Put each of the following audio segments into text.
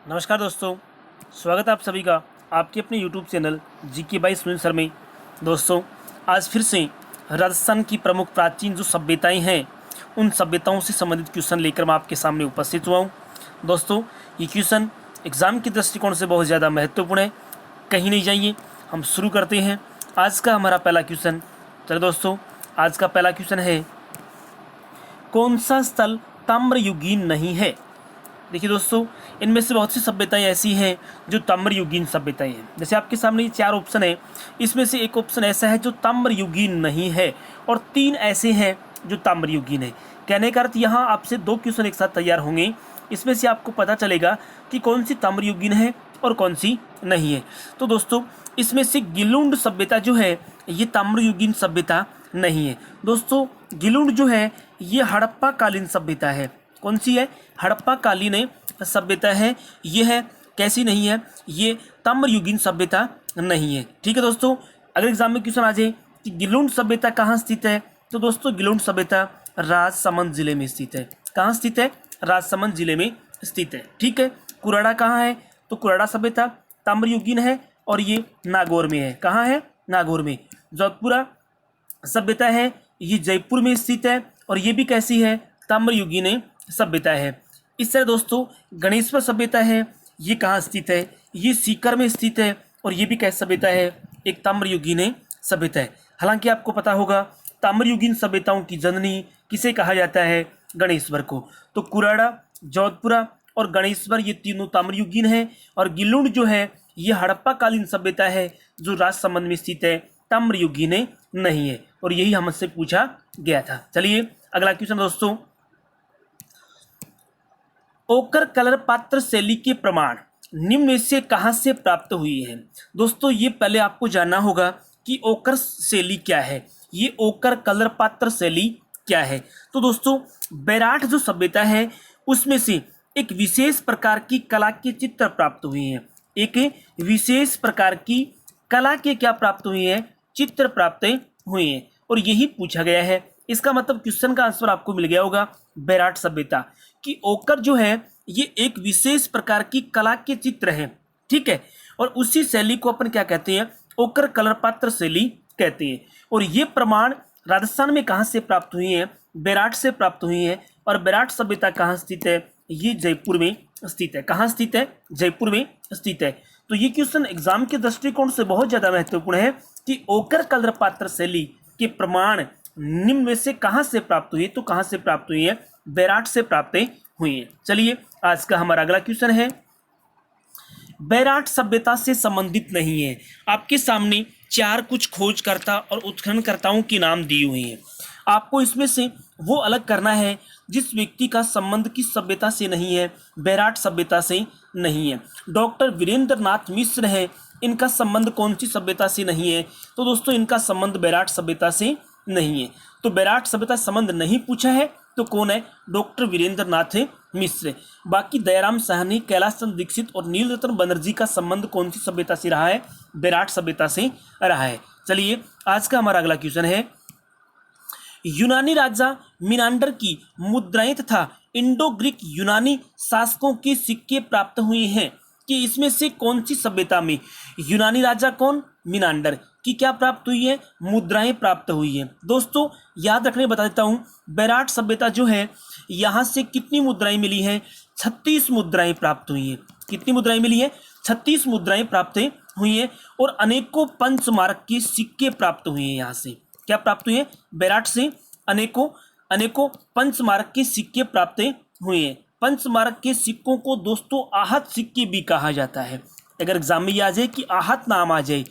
नमस्कार दोस्तों, स्वागत है आप सभी का आपके अपने YouTube channel GK by Sunil sir में। दोस्तों, आज फिर से राजस्थान की प्रमुख प्राचीन जो सभ्यताएं हैं उन सभ्यताओं से संबंधित क्वेश्चन लेकर मैं आपके सामने उपस्थित हुआ हूं। दोस्तों, ये क्वेश्चन एग्ज़ाम के दृष्टिकोण से बहुत ज़्यादा महत्वपूर्ण है। कहीं नहीं जाइए, हम शुरू करते हैं आज का हमारा पहला क्वेश्चन। चलो दोस्तों, आज का पहला क्वेश्चन है, कौन सा स्थल ताम्रयुगीन नहीं है? देखिए दोस्तों, इनमें से बहुत सी सभ्यताएं ऐसी हैं जो ताम्रयुगीन सभ्यताएं हैं। जैसे आपके सामने ये 4 ऑप्शन है, इसमें से एक ऑप्शन ऐसा है जो ताम्रयुगीन नहीं है और 3 ऐसे हैं जो ताम्रयुगीन है। कहने का अर्थ यहाँ आपसे 2 क्वेश्चन एक साथ तैयार होंगे, इसमें से आपको पता चलेगा कि कौन सी ताम्रयुगीन है और कौन सी नहीं है। तो दोस्तों, इसमें से गिलुंड सभ्यता जो है ये ताम्रयुगीन सभ्यता नहीं है। दोस्तों, गिलुंड जो है ये हड़प्पा कालीन सभ्यता है। कौन सी है? हड़प्पा कालीन सभ्यता है। ये है कैसी नहीं है? ये ताम्रयुगीन सभ्यता नहीं है। ठीक है दोस्तों, अगर एग्जाम में क्वेश्चन आ जाए कि गिलुंड सभ्यता कहाँ स्थित है, तो दोस्तों गिलुंड सभ्यता राजसमंद जिले में स्थित है। कहाँ स्थित है? राजसमंद जिले में स्थित है। ठीक है। कुराड़ा कहाँ है? तो कुराड़ा सभ्यता ताम्रयुगीन है और ये नागौर में है। कहाँ है? नागौर में। जोधपुरा सभ्यता है, ये जयपुर में स्थित है और ये भी कैसी है? ताम्रयुगीन सभ्यता है। इस तरह दोस्तों, गणेश्वर सभ्यता है, ये कहाँ स्थित है? ये सीकर में स्थित है और ये भी कैसी सभ्यता है? एक ताम्रयुगीन सभ्यता है। हालांकि आपको पता होगा ताम्रयुगीन सभ्यताओं की जननी किसे कहा जाता है? गणेश्वर को। तो कुराड़ा, जोधपुरा और गणेश्वर ये तीनों ताम्रयुगीन है और गिलुंड जो है ये हड़प्पा कालीन सभ्यता है जो राजसमंद में स्थित है, ताम्रयुगीन नहीं है और यही हमसे पूछा गया था। चलिए अगला क्वेश्चन दोस्तों, ओकर कलर पात्र शैली के प्रमाण निम्न में से कहां से प्राप्त हुई है? दोस्तों, ये पहले आपको जानना होगा कि ओकर शैली क्या है, ये ओकर कलर पात्र शैली क्या है। तो दोस्तों, बैराठ जो सभ्यता है उसमें से एक विशेष प्रकार की कला के चित्र प्राप्त हुए हैं। एक विशेष प्रकार की कला के क्या प्राप्त हुए हैं? चित्र प्राप्त हुए हैं और यही पूछा गया है। इसका मतलब क्वेश्चन का आंसर आपको मिल गया होगा, बैराठ सभ्यता कि ओकर जो है ये एक विशेष प्रकार की कला के चित्र हैं। ठीक है। और उसी शैली को अपन क्या कहते हैं? ओकर कलर पात्र शैली कहते हैं। और ये प्रमाण राजस्थान में कहाँ से प्राप्त हुए हैं? बैराठ से प्राप्त हुई है। और बैराठ सभ्यता कहाँ स्थित है? ये जयपुर में स्थित है। कहाँ स्थित है? जयपुर में स्थित है। तो ये क्वेश्चन एग्जाम के दृष्टिकोण से बहुत ज्यादा महत्वपूर्ण है कि ओकर कलर पात्र शैली के प्रमाण निम्न में से कहां से प्राप्त हुई? तो कहां से प्राप्त हुई है? बैराठ से प्राप्त हुई है। चलिए आज का हमारा अगला क्वेश्चन है, बैराठ सभ्यता से संबंधित नहीं है। आपके सामने 4 कुछ खोजकर्ता और उत्खननकर्ताओं के नाम दिए हुए हैं। आपको इसमें से वो अलग करना है जिस व्यक्ति का संबंध किस सभ्यता से नहीं है? बैराठ सभ्यता से नहीं है। डॉक्टर वीरेंद्र नाथ मिश्र है, इनका संबंध कौन सी सभ्यता से नहीं है? तो दोस्तों, इनका संबंध बैराठ सभ्यता से नहीं है। तो बैराठ सभ्यता संबंध नहीं पूछा है तो कौन है? डॉक्टर वीरेंद्र नाथ मिश्र। बाकी दयाराम साहनी, कैलाश चंद्र दीक्षित और नीलरतन बनर्जी का संबंध कौन सी सभ्यता से रहा है? बैराठ सभ्यता से रहा है। चलिए आज का हमारा अगला क्वेश्चन है, यूनानी राजा मिनांडर की मुद्राएं तथा इंडो ग्रीक यूनानी शासकों के सिक्के प्राप्त हुए हैं कि इसमें से कौन सी सभ्यता में यूनानी राजा कौन? मिनांडर की क्या प्राप्त हुई है? मुद्राएं प्राप्त हुई है। दोस्तों, याद रखने बता देता हूं, बैराठ सभ्यता जो है यहां से कितनी मुद्राएं मिली हैं? 36 मुद्राएं प्राप्त हुई हैं। कितनी मुद्राएं मिली है? 36 मुद्राएं प्राप्त हुई हैं और अनेकों पंचमार्क के सिक्के प्राप्त हुए हैं। यहाँ से क्या प्राप्त हुए हैं? बैराठ से अनेकों पंचमार्क के सिक्के प्राप्त हुए हैं। पंचमार्क के सिक्कों को दोस्तों आहत सिक्के भी कहा जाता है। अगर एग्जाम में आ जाए कि आहत नाम आ जाए,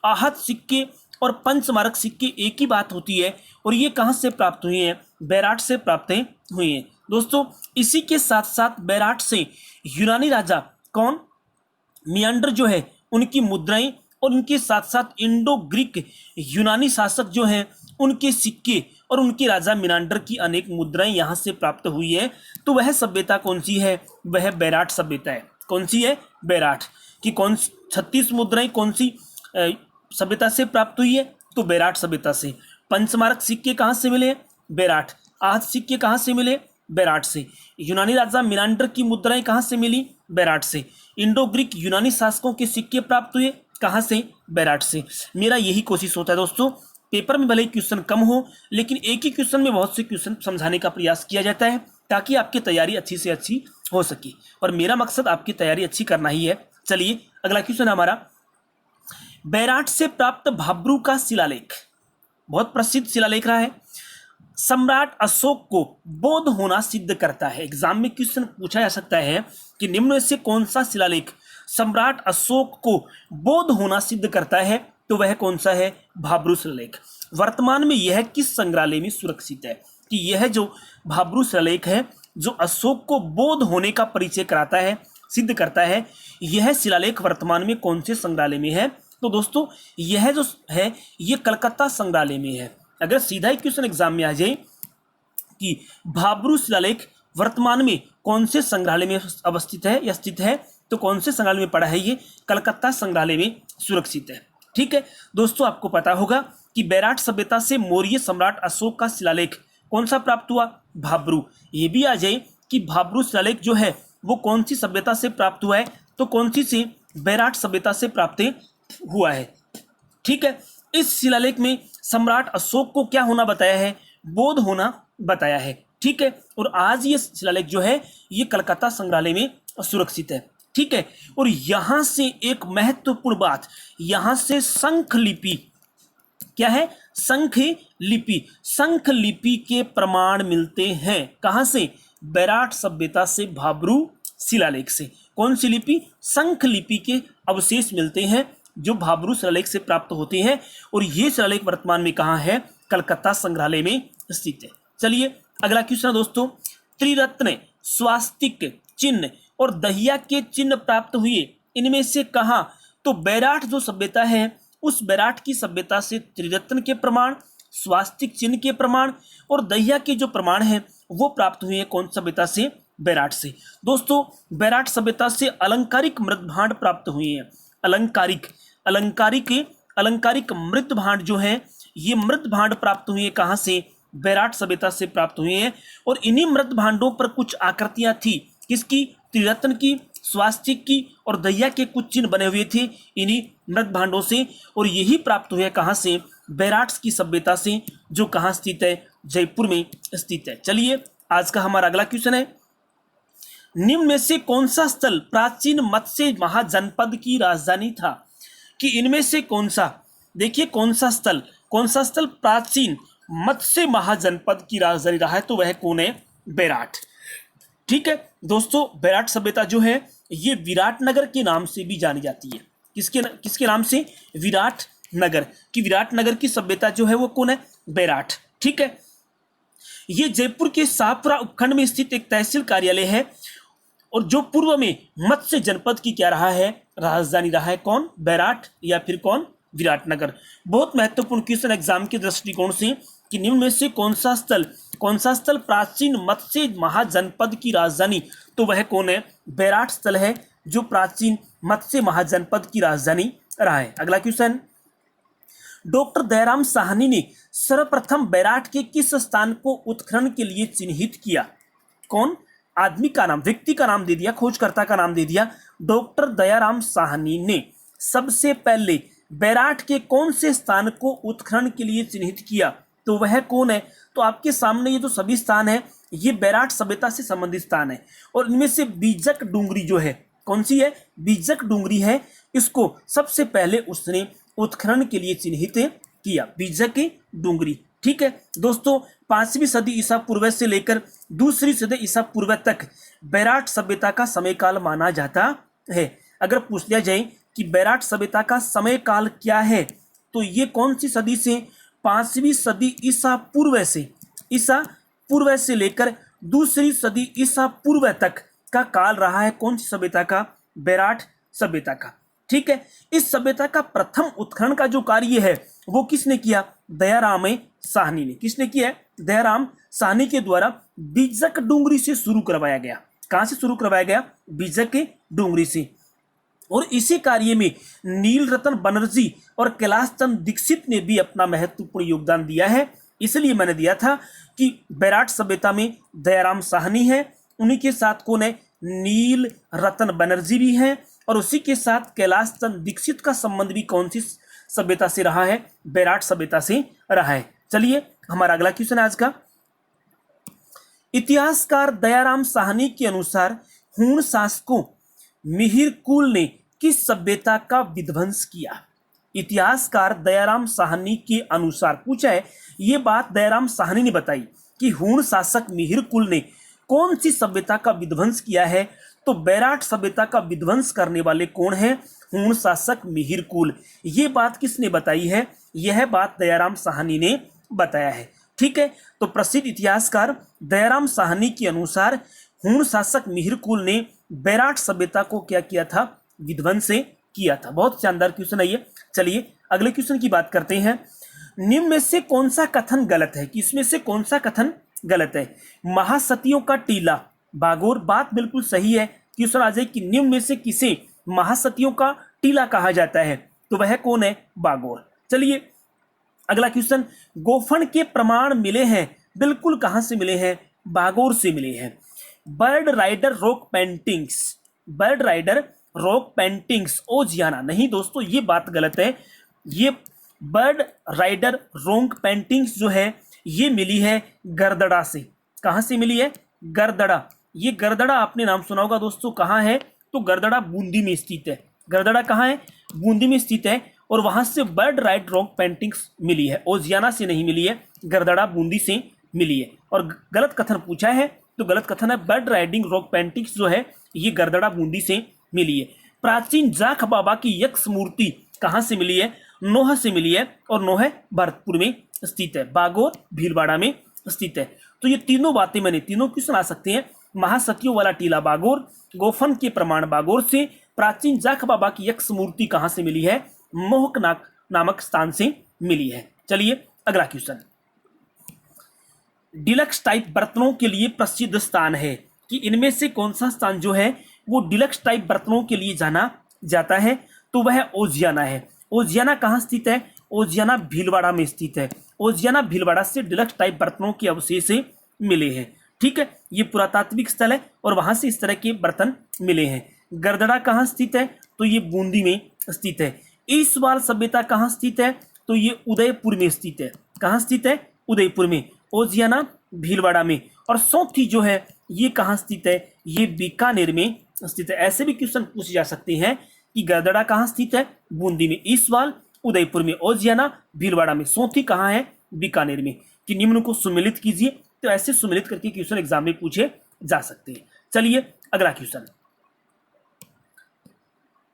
आहत सिक्के और पंचमार्क सिक्के एक ही बात होती है और ये कहाँ से प्राप्त हुए हैं? बैराठ से प्राप्त हुए हैं। दोस्तों, इसी के साथ साथ बैराठ से यूनानी राजा कौन? मियांडर जो है उनकी मुद्राएं और उनके साथ साथ इंडो ग्रीक यूनानी शासक जो हैं उनके सिक्के और उनके राजा मिनांडर की अनेक मुद्राएं यहाँ से प्राप्त हुई है। तो वह सभ्यता कौन सी है? वह बैराठ सभ्यता है। कौन सी है? बैराठ की। कौन 36 मुद्राएं कौन सी सभ्यता से प्राप्त हुई है? तो बैराठ सभ्यता से। पंचमार्क सिक्के कहाँ से मिले? बैराठ। आहत सिक्के कहाँ से मिले? बेराट से। यूनानी राजा मिनांडर की मुद्राएं कहाँ से मिली? बेराट से। इंडो ग्रीक यूनानी शासकों के सिक्के प्राप्त हुए कहाँ से? बेराट से। मेरा यही कोशिश होता है दोस्तों, पेपर में भले ही क्वेश्चन कम हो लेकिन एक ही क्वेश्चन में बहुत से क्वेश्चन समझाने का प्रयास किया जाता है ताकि आपकी तैयारी अच्छी से अच्छी हो सके, और मेरा मकसद आपकी तैयारी अच्छी करना ही है। चलिए अगला क्वेश्चन हमारा, बेराट से प्राप्त भाब्रू का शिलालेख, बहुत प्रसिद्ध शिलालेख रहा है, सम्राट अशोक को बोध होना सिद्ध करता है। एग्जाम में क्वेश्चन पूछा जा सकता है कि निम्न में से कौन सा शिलालेख सम्राट अशोक को बोध होना सिद्ध करता है, तो वह कौन सा है? भाब्रू शिलालेख। वर्तमान में यह किस संग्रहालय में सुरक्षित है? कि यह जो भाब्रू शिलालेख है जो अशोक को बोध होने का परिचय कराता है, सिद्ध करता है, यह शिलालेख वर्तमान में कौन से संग्रहालय में है? तो दोस्तों यह जो है ये कलकत्ता संग्रहालय में है। अगर सीधा ही क्वेश्चन एग्जाम में आ जाए कि भाब्रू शिलालेख वर्तमान में कौन से संग्रहालय में अवस्थित है या स्थित है, तो कौन से संग्रहालय में पड़ा है? ये कलकत्ता संग्रहालय में सुरक्षित है। ठीक है दोस्तों, आपको पता होगा कि बेराट सभ्यता से मौर्य सम्राट अशोक का शिलालेख कौन सा प्राप्त हुआ? भाब्रू। ये भी आ जाए कि भाब्रू शिलालेख जो है वो कौन सी सभ्यता से प्राप्त हुआ है, तो कौन सी से? बेराट सभ्यता से प्राप्त हुआ है। ठीक है, इस शिलालेख में सम्राट अशोक को क्या होना बताया है? बोध होना बताया है। ठीक है, और आज ये शिलालेख जो है ये कलकत्ता संग्रहालय में सुरक्षित है। ठीक है, और यहां से एक महत्वपूर्ण बात, यहां से शंख लिपि, क्या है? शंख लिपि, शंख लिपि के प्रमाण मिलते हैं। कहां से? बेराट सभ्यता से भाब्रू शिलालेख से। कौन सी लिपि? शंख लिपि के अवशेष मिलते हैं जो भाब्रू शिलालेख से प्राप्त होते हैं, और ये शिलालेख वर्तमान में कहाँ है? कलकत्ता संग्रहालय में स्थित है। चलिए अगला क्वेश्चन दोस्तों, त्रिरत्न, स्वास्तिक चिन्ह और दहिया के चिन्ह प्राप्त हुए इनमें से कहाँ? तो बेराट जो सभ्यता है उस बेराट की सभ्यता से त्रिरत्न के प्रमाण, स्वास्तिक चिन्ह के प्रमाण और दहिया के जो प्रमाण है वो प्राप्त हुए हैं कौन सभ्यता से? बेराट से। दोस्तों बेराट सभ्यता से अलंकारिक मृत भांड प्राप्त हुए हैं। अलंकारिक मृत भांड जो है ये मृत भांड प्राप्त हुए कहाँ से? बेराट सभ्यता से प्राप्त हुए हैं, और इन्हीं मृत भांडों पर कुछ आकृतियां थी। किसकी? त्रिरत्न की, स्वास्तिक की और दहिया के कुछ चिन्ह बने हुए थे इन्हीं मृत भांडों से, और यही प्राप्त हुए कहाँ से? बेराट की सभ्यता से, जो कहाँ स्थित है? जयपुर में स्थित है। चलिए आज का हमारा अगला क्वेश्चन है, निम्न में से कौन सा स्थल प्राचीन मत्स्य महाजनपद की राजधानी था? कि इनमें से कौन सा, देखिए कौन सा स्थल प्राचीन मत्स्य महाजनपद की राजधानी रहा है, तो वह कौन है? बेराट। ठीक है दोस्तों, बेराट सभ्यता जो है ये विराटनगर के नाम से भी जानी जाती है। किसके नाम से? विराटनगर। कि विराटनगर की सभ्यता जो है वो कौन है? बेराट। ठीक है, ये जयपुर के शाहपुरा उपखंड में स्थित एक तहसील कार्यालय है, और जो पूर्व में मत्स्य जनपद की क्या रहा है? राजधानी रहा है। कौन? बेराट या फिर कौन? विराटनगर। बहुत महत्वपूर्ण क्वेश्चन एग्जाम के दृष्टिकोण से कि निम्न में से कौन सा स्थल प्राचीन मत्स्य महाजनपद की राजधानी, तो वह कौन है? बेराट स्थल है जो प्राचीन मत्स्य महाजनपद की राजधानी रहा है। अगला क्वेश्चन, डॉक्टर दयाराम साहनी ने सर्वप्रथम बेराट के किस स्थान को उत्खनन के लिए चिन्हित किया? कौन? आदमी का नाम, व्यक्ति का नाम दे दिया, खोजकर्ता का नाम दे दिया। डॉक्टर दयाराम साहनी ने सबसे पहले बेराट के कौन से स्थान को उत्खनन के लिए चिन्हित किया, तो वह कौन है? तो आपके सामने ये जो सभी स्थान है ये बेराट सभ्यता से संबंधित स्थान है, और इनमें से बीजक डूंगरी जो है, कौन सी है? बीजक डूंगरी है। इसको सबसे पहले उसने उत्खनन के लिए चिन्हित किया, बीजक डूंगरी। ठीक है दोस्तों, 5वीं सदी ईसा पूर्व से लेकर 2री सदी ईसा पूर्व तक बेराट सभ्यता का समय काल माना जाता है। अगर पूछ लिया जाए कि बेराट सभ्यता का समय काल क्या है, तो ये कौन सी सदी से? 5वीं सदी ईसा पूर्व से लेकर 2री सदी ईसा पूर्व तक का काल रहा है। कौन सी सभ्यता का? बेराट सभ्यता का। ठीक है, इस सभ्यता का प्रथम उत्खनन का जो कार्य है वो किसने किया? दयाराम साहनी ने। किसने किया है? दयाराम साहनी के द्वारा बीजक डूंगरी से शुरू करवाया गया। कहां से शुरू करवाया गया? बीजक डूंगरी से। और इसी कार्य में नील रतन बनर्जी और कैलाश चंद दीक्षित ने भी अपना महत्वपूर्ण योगदान दिया है। इसलिए मैंने दिया था कि बैराट सभ्यता में दयाराम साहनी है, उन्हीं के साथ कौन है, नील रतन बनर्जी भी है, और उसी के साथ कैलाश चंद्र दीक्षित का संबंध भी कौन सी सभ्यता से रहा है, बैराट सभ्यता से रहा है। चलिए हमारा अगला क्वेश्चन आज का, इतिहासकार दयाराम साहनी के अनुसार हूण शासकों मिहिर कुल ने किस सभ्यता का विध्वंस किया। इतिहासकार दयाराम साहनी के अनुसार पूछा है, ये बात दयाराम साहनी ने बताई कि हूण शासक मिहिर कुल ने कौन सी सभ्यता का विध्वंस किया है, तो बैराट सभ्यता का विध्वंस करने वाले कौन है, हूण शासक मिहिर कुल। ये बात किसने बताई है, यह बात दयाराम साहनी ने बताया है। ठीक है, तो प्रसिद्ध इतिहासकार दयाराम साहनी के अनुसार हूण शासक मिहिर कुल ने बैराट सभ्यता को क्या किया था, विध्वंस किया था। बहुत शानदार क्वेश्चन है ये। चलिए अगले क्वेश्चन की बात करते हैं, निम्न में से कौन सा कथन गलत है, कि इसमें से कौन सा कथन गलत है। महासतियों का टीला बागोर, बात बिल्कुल सही है। क्वेश्चन आ जाए कि निम्न में से किसे महासतियों का टीला कहा जाता है, तो वह कौन है, बागोर। चलिए अगला क्वेश्चन, गोफन के प्रमाण मिले हैं, बिल्कुल कहां से मिले हैं, बागोर से मिले हैं। Bird rider rock paintings, bird rider rock paintings Ojiyana, नहीं दोस्तों ये बात गलत है। ये बर्ड राइडर रॉक पेंटिंग्स जो है ये मिली है गरदड़ा से। कहां से मिली है, गरदड़ा। ये गरदड़ा आपने नाम सुना होगा दोस्तों, कहां है, तो गरदड़ा बूंदी में स्थित है। गरदड़ा कहां है, बूंदी में स्थित है, और वहां से बर्ड राइड रॉक पेंटिंग्स मिली है, ओजियाना से नहीं मिली है, गरदड़ा बूंदी से मिली है। और गलत कथन पूछा है, तो गलत कथन है बर्ड राइडिंग रॉक पेंटिंग्स जो है ये गरदड़ा बूंदी से मिली है। प्राचीन जाख बाबा की यक्ष मूर्ति कहां से मिली है, नोह से मिली है, और नोह भरतपुर में स्थित है, बागोर भीलवाड़ा में स्थित है। तो ये तीनों बातें मैंने, तीनों क्वेश्चन आ सकते हैं, महासतियों वाला टीला बागोर, गोफन के प्रमाण बागोर से, प्राचीन जाख बाबा की यक्ष मूर्ति कहां से मिली है, मोहकनाक नामक स्थान से मिली है। चलिए अगला क्वेश्चन, डिलक्स टाइप बर्तनों के लिए प्रसिद्ध स्थान है, कि इनमें से कौन सा स्थान जो है वो डिलक्स टाइप बर्तनों के लिए जाना जाता है, तो वह ओजियाना है। ओजियाना कहाँ स्थित है, ओजियाना भीलवाड़ा में स्थित है। ओजियाना भीलवाड़ा से डिलक्स टाइप बर्तनों के अवशेष मिले हैं। ठीक है, ये पुरातात्विक स्थल है और वहां से इस तरह के बर्तन मिले हैं। गरदड़ा कहाँ स्थित है, तो ये बूंदी में स्थित है। ईसवाल सभ्यता कहाँ स्थित है, तो ये उदयपुर में स्थित है। कहाँ स्थित है, उदयपुर में। ओजियाना भीलवाड़ा में। और सौंथी जो है ये कहाँ स्थित है, ये बीकानेर में स्थित है। ऐसे भी क्वेश्चन पूछे जा सकते हैं कि गरदड़ा कहाँ स्थित है, बूंदी में। ईसवाल उदयपुर में, ओजियाना भीलवाड़ा में, सौंथी कहाँ है, बीकानेर में। कि निम्न को सुमेलित कीजिए, तो ऐसे सुमेलित करके क्वेश्चन एग्जाम में पूछे जा सकते हैं। चलिए अगला क्वेश्चन,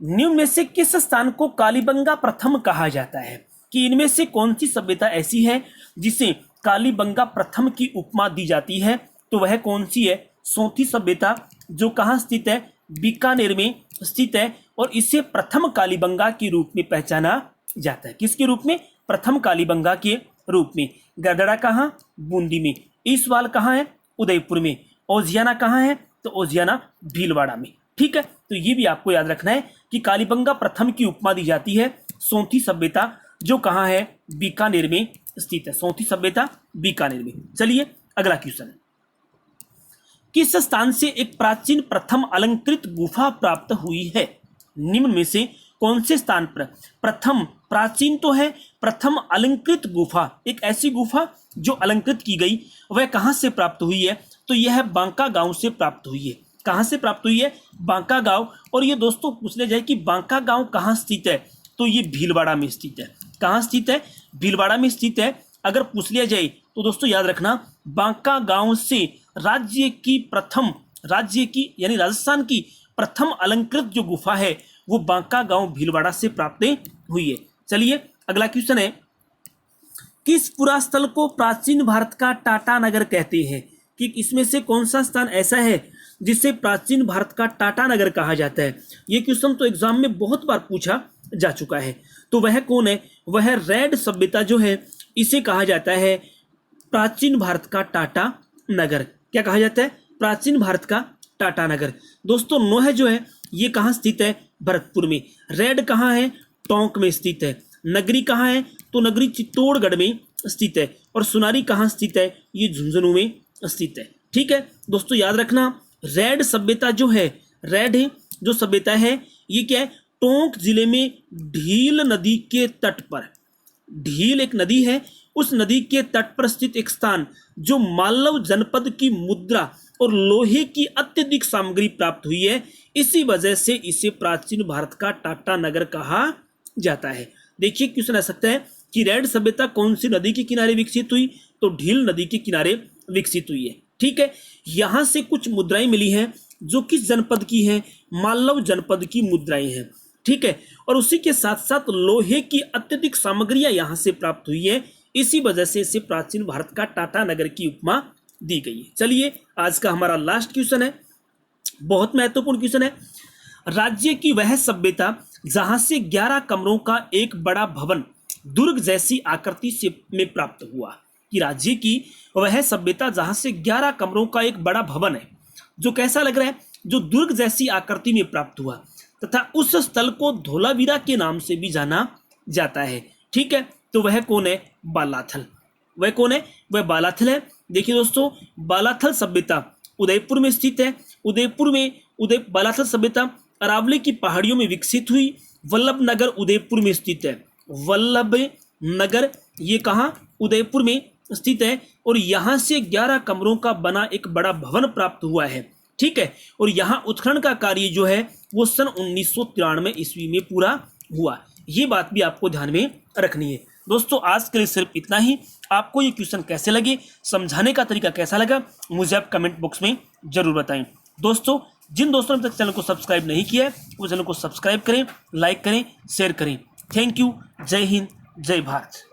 निम्न में से किस स्थान को कालीबंगा प्रथम कहा जाता है, कि इनमें से कौन सी सभ्यता ऐसी है जिसे कालीबंगा प्रथम की उपमा दी जाती है, तो वह कौन सी है, सौंथी सभ्यता, जो कहाँ स्थित है, बीकानेर में स्थित है। और इसे प्रथम कालीबंगा के रूप में पहचाना जाता है। किसके रूप में, प्रथम कालीबंगा के रूप में। गरदड़ा कहाँ, बूंदी में। ईसवाल कहाँ है, उदयपुर में। ओजियाना कहाँ है, तो ओजियाना भीलवाड़ा में। ठीक है, तो ये भी आपको याद रखना है कि कालीबंगा प्रथम की उपमा दी जाती है सौंथी सभ्यता, जो कहाँ है, बीकानेर में स्थित है। सौंथी सभ्यता बीकानेर में। चलिए अगला क्वेश्चन, किस स्थान से एक प्राचीन प्रथम अलंकृत गुफा प्राप्त हुई है, निम्न में से कौन से स्थान पर प्रथम, प्राचीन तो है, प्रथम अलंकृत गुफा, एक ऐसी गुफा जो अलंकृत की गई, वह कहां से प्राप्त हुई है, तो यह बांका गांव से प्राप्त हुई है। कहां से प्राप्त हुई है, बांका गांव। और ये दोस्तों पूछ लिया जाए कि बांका गांव कहां स्थित है, तो ये भीलवाड़ा में स्थित है। कहां स्थित है, भीलवाड़ा में स्थित है। अगर पूछ लिया जाए तो दोस्तों याद रखना, बांका गांव से राज्य की यानी राजस्थान की प्रथम अलंकृत जो गुफा है वो बांका गांव भीलवाड़ा से प्राप्त हुई है। चलिए अगला क्वेश्चन है, किस पुरास्थल को प्राचीन भारत का टाटा नगर कहते हैं, कि इसमें से कौन सा स्थान ऐसा है जिसे प्राचीन भारत का टाटा नगर कहा जाता है। ये क्वेश्चन तो एग्जाम में बहुत बार पूछा जा चुका है। तो वह कौन है, वह रेड सभ्यता जो है इसे कहा जाता है प्राचीन भारत का टाटा नगर। क्या कहा जाता है, प्राचीन भारत का टाटा नगर। दोस्तों नोह जो है ये कहाँ स्थित है, भरतपुर में। रेड कहाँ है, टोंक में स्थित है। नगरी कहाँ है, तो नगरी चित्तौड़गढ़ में स्थित है और सोनारी कहाँ स्थित है, ये झुंझुनू में स्थित है। ठीक है दोस्तों, याद रखना रेड सभ्यता जो है, रेड जो सभ्यता है ये क्या है, टोंक जिले में ढील नदी के तट पर, ढील एक नदी है, उस नदी के तट पर स्थित एक स्थान जो मालव जनपद की मुद्रा और लोहे की अत्यधिक सामग्री प्राप्त हुई है, इसी वजह से इसे प्राचीन भारत का टाटा नगर कहा जाता है। देखिए क्वेश्चन आ सकता है कि रेड सभ्यता कौन सी नदी के किनारे विकसित हुई, तो ढील नदी के किनारे विकसित हुई है। ठीक है, यहां से कुछ मुद्राएं मिली हैं जो किस जनपद की हैं, मालव जनपद की मुद्राएं हैं। ठीक है, और उसी के साथ साथ लोहे की अत्यधिक सामग्रियां यहां से प्राप्त हुई है, इसी वजह से इसे प्राचीन भारत का टाटा नगर की उपमा दी गई है। चलिए आज का हमारा लास्ट क्वेश्चन है, बहुत महत्वपूर्ण क्वेश्चन है। राज्य की वह सभ्यता जहां से 11 कमरों का एक बड़ा भवन दुर्ग जैसी आकृति से में प्राप्त हुआ, कि राज्य की वह सभ्यता जहां से 11 कमरों का एक बड़ा भवन है जो कैसा लग रहा है, जो दुर्ग जैसी आकृति में प्राप्त हुआ, तथा उस स्थल को धोलावीरा के नाम से भी जाना जाता है। ठीक है, तो वह कौन है, बालाथल। वह कौन है, वह बालाथल है। देखिए दोस्तों, बालाथल सभ्यता उदयपुर में स्थित है। उदयपुर में बालाथल सभ्यता अरावली की पहाड़ियों में विकसित हुई। वल्लभ नगर उदयपुर में स्थित है। वल्लभ नगर ये कहाँ, उदयपुर में स्थित है, और यहाँ से 11 कमरों का बना एक बड़ा भवन प्राप्त हुआ है। ठीक है, और यहाँ उत्खनन का कार्य जो है वो सन 1993 ईस्वी में पूरा हुआ। ये बात भी आपको ध्यान में रखनी है। दोस्तों आज के लिए सिर्फ इतना ही। आपको ये क्वेश्चन कैसे लगे, समझाने का तरीका कैसा लगा, मुझे आप कमेंट बॉक्स में जरूर बताएं। दोस्तों जिन दोस्तों ने तक चैनल को सब्सक्राइब नहीं किया है वो चैनल को सब्सक्राइब करें, लाइक करें, शेयर करें। Thank you. जय हिंद, जय भारत।